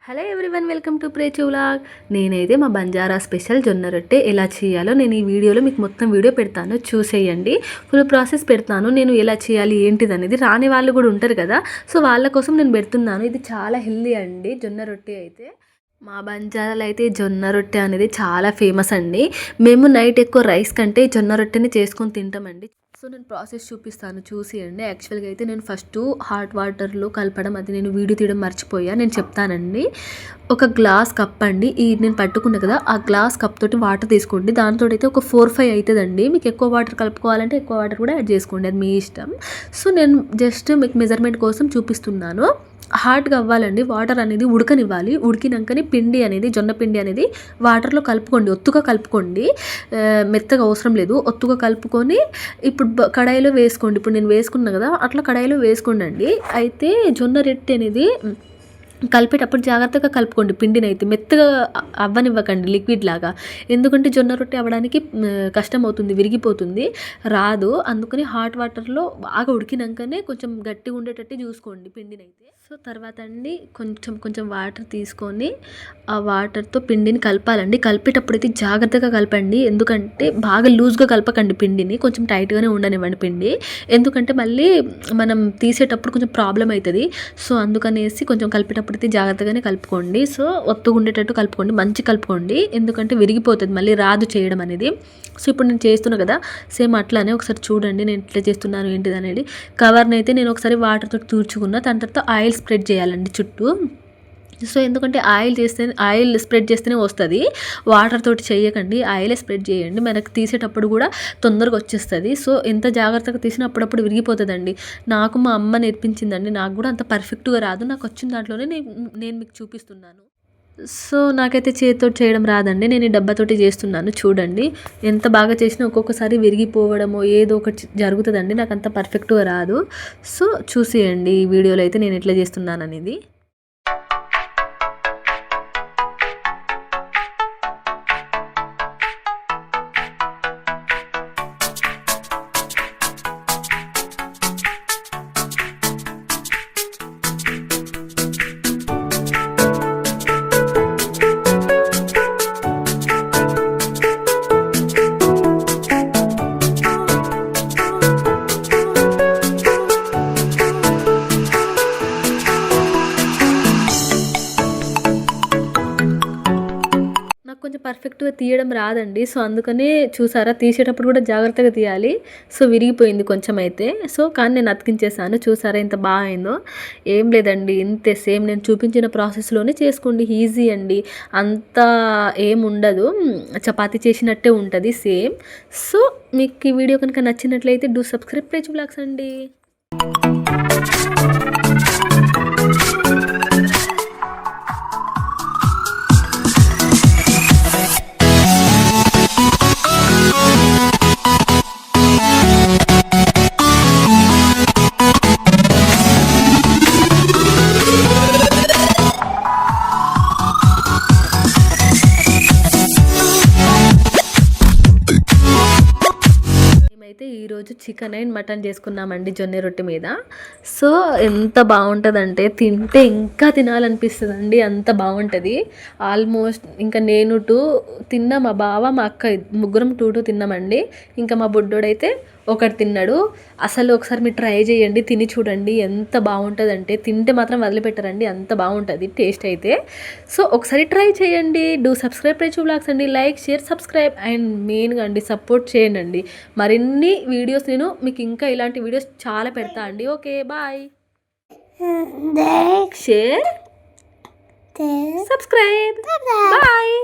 Hello everyone, welcome to Prechu vlog. నేనైతే మా Banjara special జొన్న రొట్టె ఎలా చేయాలో నేను ఈ వీడియోలో మీకు మొత్తం వీడియో పెడతాను, చూసేయండి. ఫుల్ ప్రాసెస్ పెడతాను. నేను ఎలా చేయాలి ఏంటిది అనేది రాని వాళ్ళు కూడా ఉంటారు కదా, సో వాళ్ళ కోసం నేను పెడుతున్నాను. ఇది చాలా హెల్దీ అండి జొన్న రొట్టె అయితే. మా బంజారాలో అయితే జొన్న రొట్టె అనేది చాలా ఫేమస్ అండి. మేము నైట్ ఎక్కువ రైస్ కంటే జొన్న రొట్టెని చేసుకొని తింటామండి. సో నేను ప్రాసెస్ చూపిస్తాను, చూసేయండి. యాక్చువల్గా అయితే నేను ఫస్ట్ హాట్ వాటర్లో కలపడం అది నేను వీడియో తీయడం మర్చిపోయా, నేను చెప్తానండి. ఒక గ్లాస్ కప్ అండి, ఈ నేను పట్టుకున్నా కదా ఆ గ్లాస్ కప్ తోటి వాటర్ తీసుకోండి. దాంతో అయితే ఒక 4-5 అవుతుందండి. మీకు ఎక్కువ వాటర్ కలుపుకోవాలంటే ఎక్కువ వాటర్ కూడా యాడ్ చేసుకోండి, అది మీ ఇష్టం. సో నేను జస్ట్ మీకు మెజర్మెంట్ కోసం చూపిస్తున్నాను. హాట్గా అవ్వాలండి, వాటర్ అనేది ఉడకనివ్వాలి. ఉడికినాకనే పిండి అనేది జొన్న పిండి అనేది వాటర్లో కలుపుకోండి, ఒత్తుగా కలుపుకోండి. మెత్తగా అవసరం లేదు, ఒత్తుగా కలుపుకొని ఇప్పుడు కడాయిలో వేసుకోండి. ఇప్పుడు నేను వేసుకున్నా కదా అట్లా కడాయిలో వేసుకోండి. అయితే జొన్న రొట్టె అనేది కలిపేటప్పుడు జాగ్రత్తగా కలుపుకోండి. పిండిని అయితే మెత్తగా అవ్వనివ్వకండి లిక్విడ్ లాగా, ఎందుకంటే జొన్న రొట్టె అవ్వడానికి కష్టం అవుతుంది, విరిగిపోతుంది, రాదు. అందుకని హాట్ వాటర్లో బాగా ఉడికినాకనే కొంచెం గట్టిగా ఉండేటట్టు చూసుకోండి పిండిని అయితే. సో తర్వాత అండి కొంచెం వాటర్ తీసుకొని ఆ వాటర్తో పిండిని కలపాలండి. కలిపేటప్పుడు అయితే జాగ్రత్తగా కలపండి, ఎందుకంటే బాగా లూజ్గా కలపకండి పిండిని, కొంచెం టైట్గానే ఉండనివ్వండి పిండి. ఎందుకంటే మళ్ళీ మనం తీసేటప్పుడు కొంచెం ప్రాబ్లం అవుతుంది. సో అందుకనేసి కొంచెం కలిపేటప్పుడు అయితే జాగ్రత్తగానే కలుపుకోండి. సో ఒత్తుగా ఉండేటట్టు కలుపుకోండి, మంచి కలుపుకోండి, ఎందుకంటే విరిగిపోతుంది మళ్ళీ రాదు చేయడం అనేది. సో ఇప్పుడు నేను చేస్తున్నా కదా సేమ్ అట్లానే ఒకసారి చూడండి నేను ఎట్లా చేస్తున్నాను ఏంటిది అనేది. కవర్ని అయితే నేను ఒకసారి వాటర్తో తూర్చుకున్నా, దాని తర్వాత ఆయిల్ స్ప్రెడ్ చేయాలండి చుట్టూ. సో ఎందుకంటే ఆయిల్ స్ప్రెడ్ చేస్తేనే వస్తుంది, వాటర్ తోటి చేయకండి, ఆయిలే స్ప్రెడ్ చేయండి. మనకు తీసేటప్పుడు కూడా తొందరగా వచ్చేస్తుంది. సో ఎంత జాగ్రత్తగా తీసినా అప్పుడప్పుడు విరిగిపోతుందండి. నాకు మా అమ్మ నేర్పించిందండి, నాకు కూడా అంత పర్ఫెక్ట్గా రాదు, నాకు వచ్చిన దాంట్లోనే నేను మీకు చూపిస్తున్నాను. సో నాకైతే చేతితో చేయడం రాదండి, నేను ఈ డబ్బాతోటి చేస్తున్నాను. చూడండి ఎంత బాగా చేసినా ఒక్కొక్కసారి విరిగిపోవడమో ఏదో ఒకటి జరుగుతుందండి, నాకు అంత పర్ఫెక్ట్గా రాదు. సో చూసేయండి ఈ వీడియోలో అయితే నేను ఎట్లా చేస్తున్నాను అనేది. కొంచెం పర్ఫెక్ట్గా తీయడం రాదండి, సో అందుకనే చూసారా తీసేటప్పుడు కూడా జాగ్రత్తగా తీయాలి. సో విరిగిపోయింది కొంచెం అయితే, సో కానీ నేను అతికించేసాను. చూసారా ఎంత బాగా అయిందో. ఏం లేదండి, ఇంతే సేమ్ నేను చూపించిన ప్రాసెస్లోనే చేసుకోండి, ఈజీ అండి, అంత ఏం ఉండదు, చపాతీ చేసినట్టే ఉంటుంది సేమ్. సో మీకు ఈ వీడియో కనుక నచ్చినట్లయితే డూ సబ్స్క్రైబ్ ప్రేచు వ్లాగ్స్ అండి. అయితే ఈరోజు చికెన్ అండ్ మటన్ చేసుకున్నామండి జొన్న రొట్టె మీద. సో ఎంత బాగుంటుందంటే తింటే ఇంకా తినాలనిపిస్తుందండి, అంత బాగుంటుంది. ఆల్మోస్ట్ ఇంకా నేను 2 తిన్నా, మా బావ మా అక్క ముగ్గురం 2 తిన్నామండి. ఇంకా మా బుడ్డోడైతే 1 తిన్నాడు. అసలు ఒకసారి మీరు ట్రై చేయండి, తిని చూడండి ఎంత బాగుంటుందంటే, తింటే మాత్రం వదిలిపెట్టరండి, అంత బాగుంటుంది టేస్ట్ అయితే. సో ఒకసారి ట్రై చేయండి. డూ సబ్స్క్రైబ్ ప్రేచు వ్లాగ్స్ అండి. లైక్, షేర్, సబ్స్క్రైబ్ అండ్ మెయిన్గా అండి సపోర్ట్ చేయండి. మరిన్ని వీడియోస్ నేను మీకు ఇంకా ఇలాంటి వీడియోస్ చాలా పెడతా అండి. Okay bye. Share, subscribe, bye.